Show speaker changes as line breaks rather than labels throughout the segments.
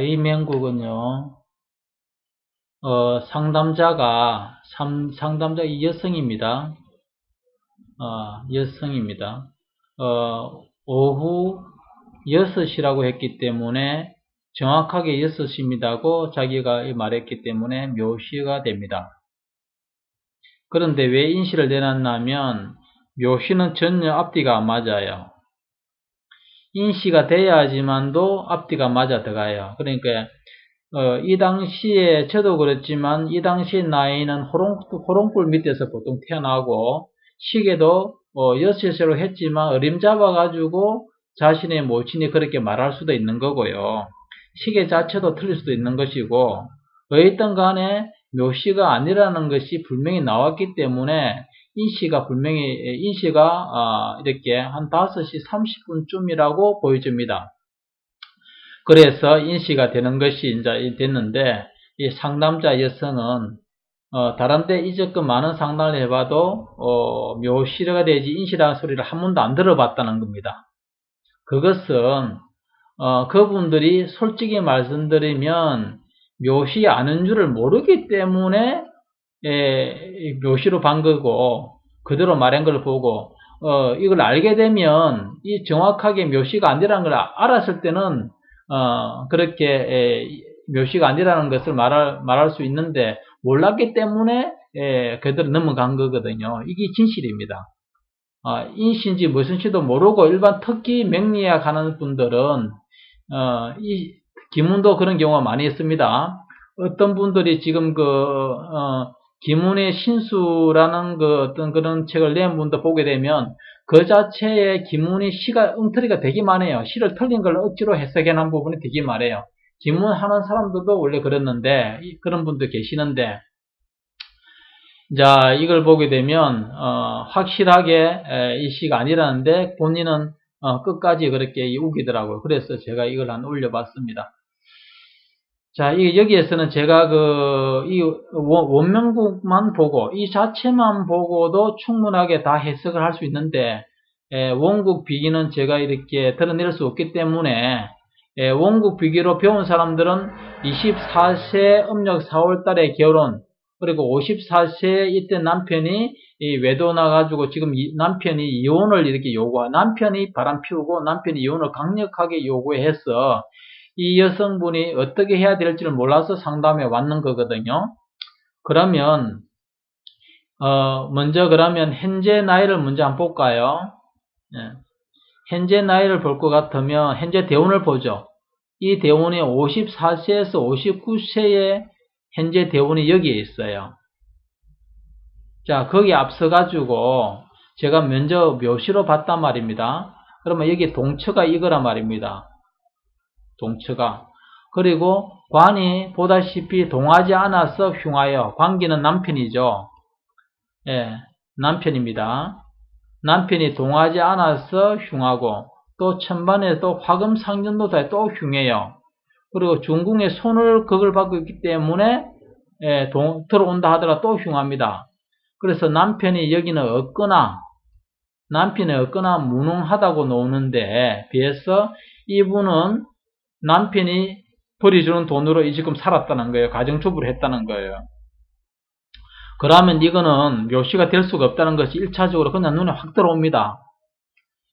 이 맹국은요, 상담자가 이 여성입니다. 여성입니다. 오후 6시라고 했기 때문에 정확하게 6시입니다고 자기가 말했기 때문에 묘시가 됩니다. 그런데 왜 인시를 내놨냐면 묘시는 전혀 앞뒤가 안 맞아요. 인시가 돼야지만도 앞뒤가 맞아 들어가요. 그러니까 이 당시에 저도 그렇지만 이 당시 나이는 호롱불 밑에서 보통 태어나고 시계도 6시로 했지만 어림잡아 가지고 자신의 모친이 그렇게 말할 수도 있는 거고요. 시계 자체도 틀릴 수도 있는 것이고 어쨌든 간에 묘시가 아니라는 것이 분명히 나왔기 때문에 인시가 이렇게 한 5시 30분쯤이라고 보여집니다. 그래서 인시가 되는 것이 이제 됐는데, 이 상담자 여성은, 다른데 이제껏 많은 상담을 해봐도, 묘시가 되지 인시라는 소리를 한 번도 안 들어봤다는 겁니다. 그것은, 그분들이 솔직히 말씀드리면, 묘시 아는 줄을 모르기 때문에, 묘시로 반 거고, 그대로 말한 걸 보고, 이걸 알게 되면, 이 정확하게 묘시가 아니라는 걸 알았을 때는, 그렇게 묘시가 아니라는 것을 말할 수 있는데 몰랐기 때문에 그대로 넘어간 거거든요. 이게 진실입니다. 인시인지 무엇인지도 모르고 일반 특기 명리학 하는 분들은 이 기문도 그런 경우가 많이 있습니다. 어떤 분들이 지금 기문의 신수라는 어떤 그런 책을 낸 분도 보게 되면 그 자체의 기문이 시가 엉터리가 되게 많아요. 시를 틀린 걸 억지로 해석해 놓은 부분이 되게 많아요. 기문 하는 사람들도 원래 그랬는데 그런 분도 계시는데 자 이걸 보게 되면 확실하게 이 시가 아니라는데 본인은 끝까지 그렇게 우기더라고요. 그래서 제가 이걸 올려봤습니다. 자, 여기에서는 제가 이 원명국만 보고, 이 자체만 보고도 충분하게 다 해석을 할 수 있는데, 원국 비기는 제가 이렇게 드러낼 수 없기 때문에, 원국 비기로 배운 사람들은 24세 음력 4월 달에 결혼, 그리고 54세 이때 남편이 외도 나가지고 지금 남편이 이혼을 이렇게 남편이 바람 피우고 남편이 이혼을 강력하게 요구해서 이 여성분이 어떻게 해야 될지를 몰라서 상담에 왔는 거거든요. 그러면 먼저 그러면 현재 나이를 먼저 한번 볼까요? 현재 나이를 볼 것 같으면 현재 대운을 보죠. 이 대운이 54세에서 59세의 현재 대운이 여기에 있어요. 자, 거기 앞서가지고 제가 먼저 묘시로 봤단 말입니다. 그러면 여기 동처가 이거란 말입니다. 동처가. 그리고 관이 보다시피 동하지 않아서 흉하여. 관기는 남편이죠. 예, 남편입니다. 남편이 동하지 않아서 흉하고 또 천반에 또 화금상전도사에 또 흉해요. 그리고 중궁에 손을 그걸 받고 있기 때문에 들어온다 하더라도 또 흉합니다. 그래서 남편이 여기는 남편이 없거나 무능하다고 노는데 비해서 이분은 남편이 벌이주는 돈으로 지금 살았다는 거예요. 가정주부를 했다는 거예요. 그러면 이거는 묘시가 될 수가 없다는 것이 1차적으로 그냥 눈에 확 들어옵니다.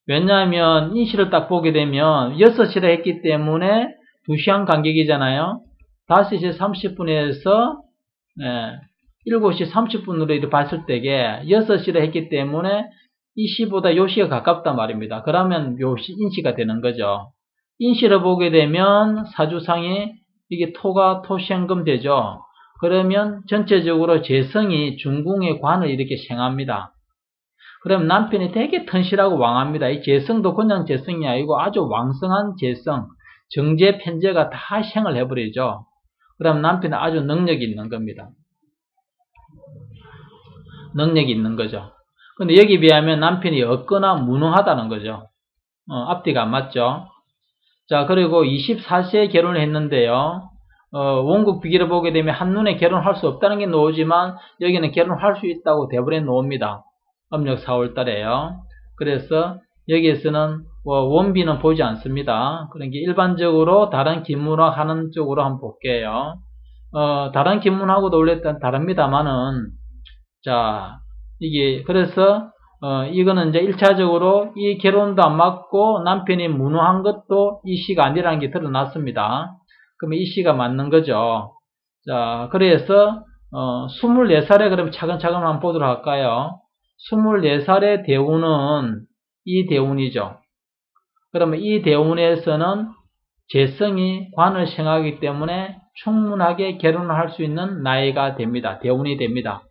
왜냐하면 인시를 딱 보게 되면 6시라 했기 때문에 2시간 간격이잖아요. 5시 30분에서 7시 30분으로 이렇게 봤을 때에 6시라 했기 때문에 이 시보다 요 시가 가깝단 말입니다. 그러면 묘시 인시가 되는 거죠. 인시를 보게 되면 사주상에 이게 토가 토시행금 되죠. 그러면 전체적으로 재성이 중궁의 관을 이렇게 생합니다. 그럼 남편이 되게 튼실하고 왕합니다. 이 재성도 그냥 재성이 아니고 아주 왕성한 재성, 정제, 편제가 다 생을 해버리죠. 그럼 남편은 아주 능력이 있는 겁니다. 능력이 있는 거죠. 근데 여기 비하면 남편이 없거나 무능하다는 거죠. 앞뒤가 안 맞죠. 자, 그리고 24세에 결혼을 했는데요. 원국 비기를 보게 되면 한눈에 결혼할 수 없다는 게 나오지만 여기는 결혼할 수 있다고 대본에 나옵니다. 음력 4월 달에요. 그래서 여기에서는 원비는 보지 않습니다. 그러니까 일반적으로 다른 기문화 하는 쪽으로 한번 볼게요. 다른 기문하고도 원래 다릅니다만은, 자, 이게, 그래서, 이거는 이제 1차적으로 이 결혼도 안 맞고 남편이 무능한 것도 이 씨가 아니라는 게 드러났습니다. 그러면 이 씨가 맞는 거죠. 자, 그래서, 24살에 그럼 차근차근 한번 보도록 할까요? 24살의 대운은 이 대운이죠. 그러면 이 대운에서는 재성이 관을 생하기 때문에 충분하게 결혼을 할 수 있는 나이가 됩니다. 대운이 됩니다.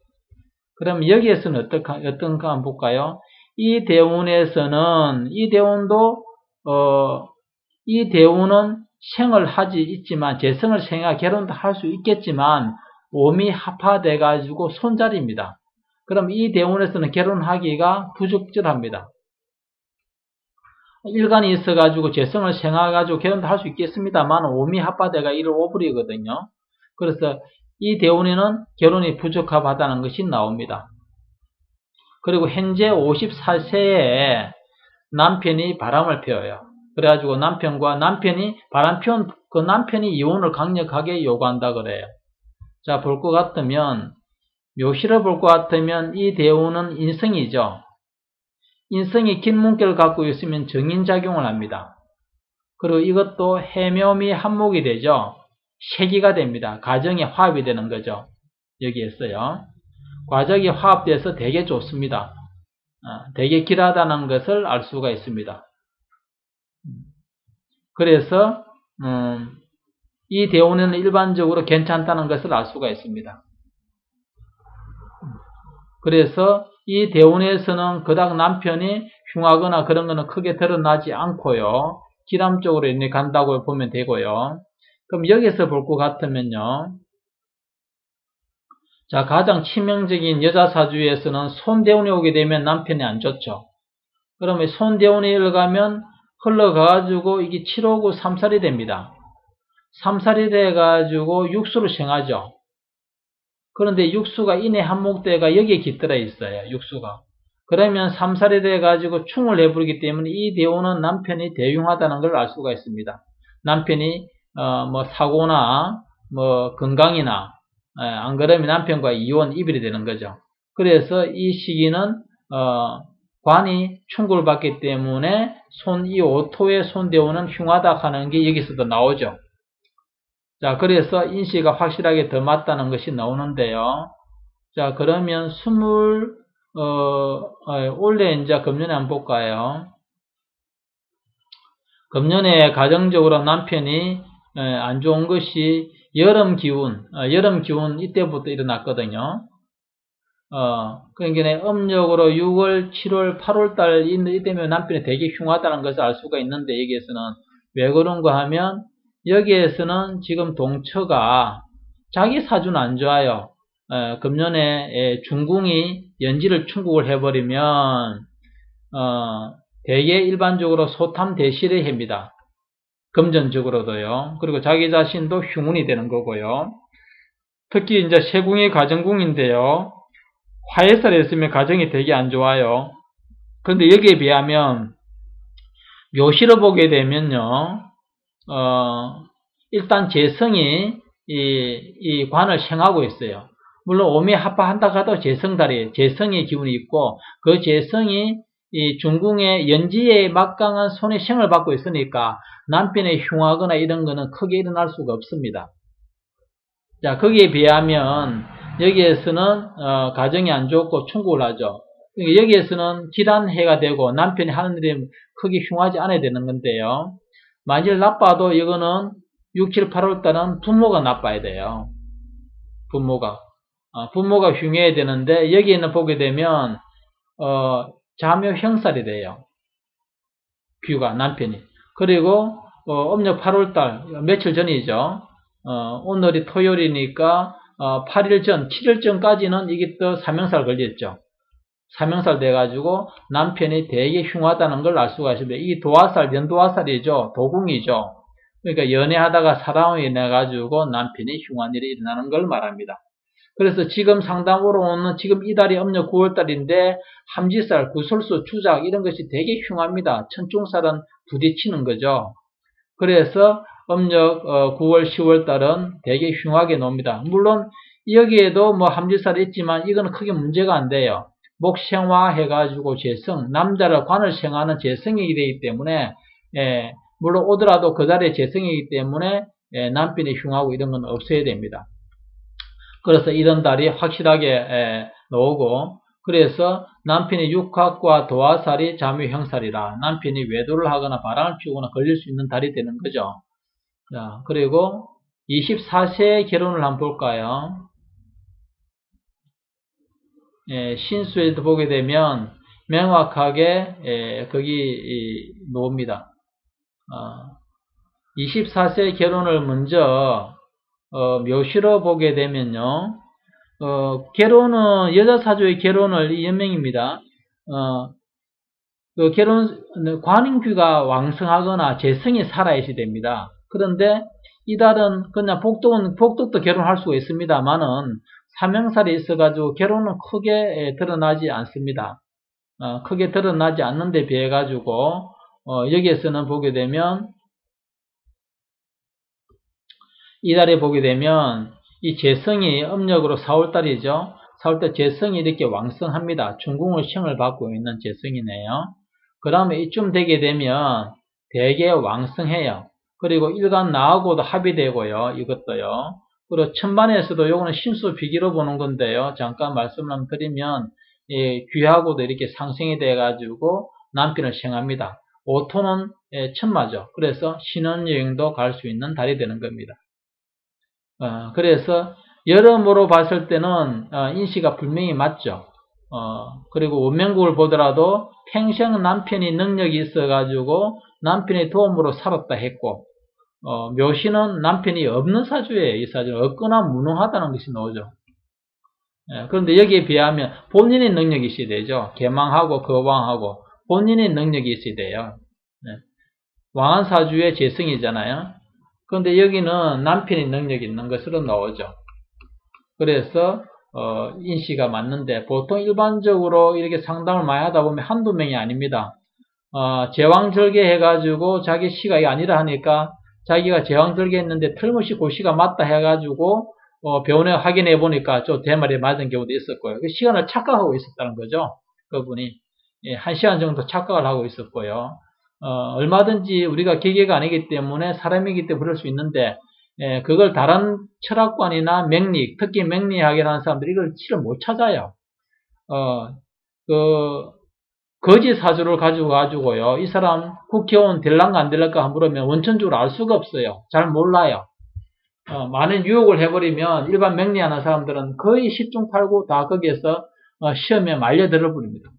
그럼 여기에서는 어떤가 한번 볼까요? 이 대운에서는, 이 대운은 생을 하지 있지만, 재성을 생하 결혼도 할 수 있겠지만, 오미 합화돼가지고 손자리입니다. 그럼 이 대운에서는 결혼하기가 부적절합니다. 일간이 있어가지고 재성을 생해가지고 결혼도 할 수 있겠습니다만, 오미 합화돼가 이를 오버리거든요. 그래서 이 대운에는 결혼이 부적합하다는 것이 나옵니다. 그리고 현재 54세에 남편이 바람을 피워요. 그래가지고 남편이 바람 피운 그 남편이 이혼을 강력하게 요구한다 그래요. 자, 볼 것 같으면, 묘시를 볼 것 같으면 이 대운은 인성이죠. 인성이 긴 문결을 갖고 있으면 정인작용을 합니다. 그리고 이것도 해묘미 한목이 되죠. 세기가 됩니다. 가정이 화합이 되는 거죠. 여기에서요. 과정이 화합돼서 되게 좋습니다. 되게 길하다는 것을 알 수가 있습니다. 그래서 이 대운에는 일반적으로 괜찮다는 것을 알 수가 있습니다. 그래서 이 대운에서는 그닥 남편이 흉하거나 그런 거는 크게 드러나지 않고요. 기람 쪽으로 간다고 보면 되고요. 그럼 여기서 볼 것 같으면요. 자, 가장 치명적인 여자 사주에서는 손대운이 오게 되면 남편이 안 좋죠. 그러면 손대운이 흘러가가지고 이게 7호고 3살이 됩니다. 3살이 돼가지고 육수로 생하죠. 그런데 육수가 인해 한목대가 여기에 깃들어 있어요. 육수가. 그러면 3살이 돼가지고 충을 내부르기 때문에 이 대운은 남편이 대흉하다는 걸 알 수가 있습니다. 남편이 사고나 건강이나 안 그러면 남편과 이혼 이별이 되는 거죠. 그래서 이 시기는 관이 충고를 받기 때문에 이 오토의 손대운은 흉하다 하는 게 여기서도 나오죠. 자, 그래서 인시가 확실하게 더 맞다는 것이 나오는데요. 자, 그러면 올해 이제 금년에 한번 볼까요? 금년에 가정적으로 남편이 안 좋은 것이 여름 기운 이때부터 일어났거든요. 그러니까 음력으로 6월, 7월, 8월 달 이때면 남편이 되게 흉하다는 것을 알 수가 있는데 여기에서는 왜 그런가 하면 여기에서는 지금 동처가 자기 사주는 안 좋아요. 금년에 중궁이 연지를 충국을 해버리면 대개 일반적으로 소탐대실의 해입니다. 금전적으로도요. 그리고 자기 자신도 흉운이 되는 거고요. 특히 이제 세궁이 가정궁인데요. 화해살에 있으면 가정이 되게 안 좋아요. 그런데 여기에 비하면 묘시를 보게 되면요. 일단 재성이 이 관을 생하고 있어요. 물론 오미합파한다 하도 재성의 기운이 있고 그 재성이 이 중궁의 연지의 막강한 손의 생을 받고 있으니까 남편의 흉하거나 이런 거는 크게 일어날 수가 없습니다. 자, 거기에 비하면 여기에서는 가정이 안 좋고 충국을 하죠. 그러니까 여기에서는 기란해가 되고 남편이 하는 일이 크게 흉하지 않아야 되는 건데요. 만일 나빠도 이거는 6, 7, 8월 달은 부모가 나빠야 돼요. 부모가 흉해야 되는데 여기에는 보게 되면 자묘 형살이 돼요. 귀가 남편이. 그리고 음력 8월 달 며칠 전이죠. 오늘이 토요일이니까 8일 전, 7일 전까지는 이게 또 사명살 걸렸죠. 사명살 돼가지고 남편이 되게 흉하다는 걸 알 수가 있습니다. 이 연도화살이죠. 도궁이죠. 그러니까 연애하다가 사랑으로 인해가지고 남편이 흉한 일이 일어나는 걸 말합니다. 그래서 지금 상담으로는 지금 이달이 음력 9월달인데 함지살, 구설수, 주작 이런 것이 되게 흉합니다. 천중살은 부딪히는 거죠. 그래서 음력 9월, 10월달은 되게 흉하게 놉니다. 물론 여기에도 뭐 함지살이 있지만 이거는 크게 문제가 안 돼요. 목생화 해가지고 재성, 남자를 관을 생하는 재성이기 되기 때문에 물론 오더라도 그 자리에 재성이기 때문에 남편이 흉하고 이런 건 없어야 됩니다. 그래서 이런 달이 확실하게 나오고, 그래서 남편이 육합과 도화살이 자묘형살이라 남편이 외도를 하거나 바람을 피우거나 걸릴 수 있는 달이 되는 거죠. 자, 그리고 24세의 결혼을 한번 볼까요? 신수에도 보게 되면 명확하게 거기 나옵니다. 24세 결혼을 먼저 묘시로 보게 되면요, 결혼은 여자 사주의 결혼을 이 연명입니다. 그 관인귀가 왕성하거나 재성이 살아있어야 됩니다. 그런데 이달은 그냥 복덕도 결혼할 수가 있습니다만은 사명살이 있어가지고 결혼은 크게 드러나지 않습니다. 크게 드러나지 않는데 비해 가지고 여기에서는 보게 되면 이달에 보게 되면 이 재성이 음력으로 4월달이죠. 4월달 재성이 이렇게 왕성합니다. 중궁의 시험을 받고 있는 재성이네요. 그 다음에 이쯤 되게 되면 되게 왕성해요. 그리고 일간 나하고도 합의되고요. 이것도요. 그리고 천반에서도 요거는 신수 비기로 보는 건데요. 잠깐 말씀을 드리면 귀하고도 이렇게 상승이 돼 가지고 남편을 생합니다. 오토는 천마죠. 그래서 신혼여행도 갈 수 있는 달이 되는 겁니다. 그래서 여러모로 봤을 때는 인시가 분명히 맞죠. 그리고 원명국을 보더라도 평생 남편이 능력이 있어가지고 남편의 도움으로 살았다 했고, 묘시는 남편이 없는 사주예요. 이 사주는 없거나 무능하다는 것이 나오죠. 그런데 여기에 비하면 본인의 능력이 있어야 되죠. 개망하고 거왕하고 본인의 능력이 있어야 돼요. 왕한 사주의 재성이잖아요. 그런데 여기는 남편의 능력이 있는 것으로 나오죠. 그래서 인시가 맞는데, 보통 일반적으로 이렇게 상담을 많이 하다 보면 한두 명이 아닙니다. 제왕절개 해가지고 자기 시가 아니라 하니까 자기가 제왕절개 했는데 틀림없이 그 시가 맞다 해가지고 병원에 확인해 보니까 좀 대말이 맞은 경우도 있었고요. 그 시간을 착각하고 있었다는 거죠. 그분이 1시간 정도 착각을 하고 있었고요. 얼마든지 우리가 기계가 아니기 때문에 사람이기 때문에 그럴 수 있는데, 그걸 다른 철학관이나 명리, 특히 명리학이라는 사람들이 이걸 실을 못 찾아요. 거지 사주를 가지고 가지고요. 이 사람 국회의원 될란가 안 될란가 물으면 원천적으로 알 수가 없어요. 잘 몰라요. 많은 유혹을 해버리면 일반 명리하는 사람들은 거의 10중 8구 다 거기에서 시험에 말려들어 버립니다.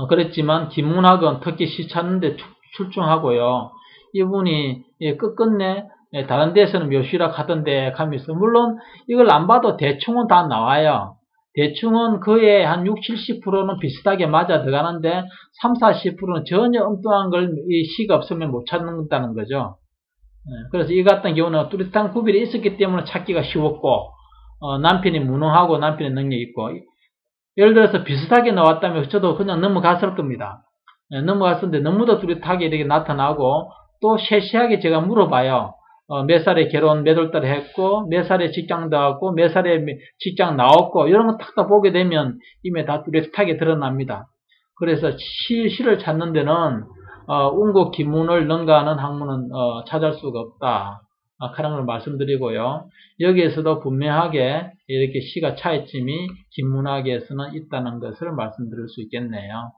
그랬지만 김문학은 특히 시 찾는데 출중하고요. 이분이 끝끝내 다른 데서는 묘시라 하던데 가면서, 물론 이걸 안 봐도 대충은 다 나와요. 대충은 그의 한 60, 70%는 비슷하게 맞아 들어가는데 30, 40%는 전혀 엉뚱한 걸 이 시가 없으면 못 찾는다는 거죠. 그래서 이 같은 경우는 뚜렷한 구별이 있었기 때문에 찾기가 쉬웠고, 남편이 무능하고 남편의 능력이 있고, 예를 들어서 비슷하게 나왔다면 저도 그냥 넘어갔을 겁니다. 넘어갔었는데 너무도 뚜렷하게 이렇게 나타나고, 또 세세하게 제가 물어봐요. 몇 살에 결혼 몇 월달에 했고, 몇 살에 직장 나왔고, 몇 살에 직장 나왔고, 이런 거 딱 보게 되면 이미 다 뚜렷하게 드러납니다. 그래서 시를 찾는 데는 운고 기문을 능가하는 학문은 찾을 수가 없다. 그런 걸 말씀드리고요. 여기에서도 분명하게 이렇게 시가 차이점이 김문학에서는 있다는 것을 말씀드릴 수 있겠네요.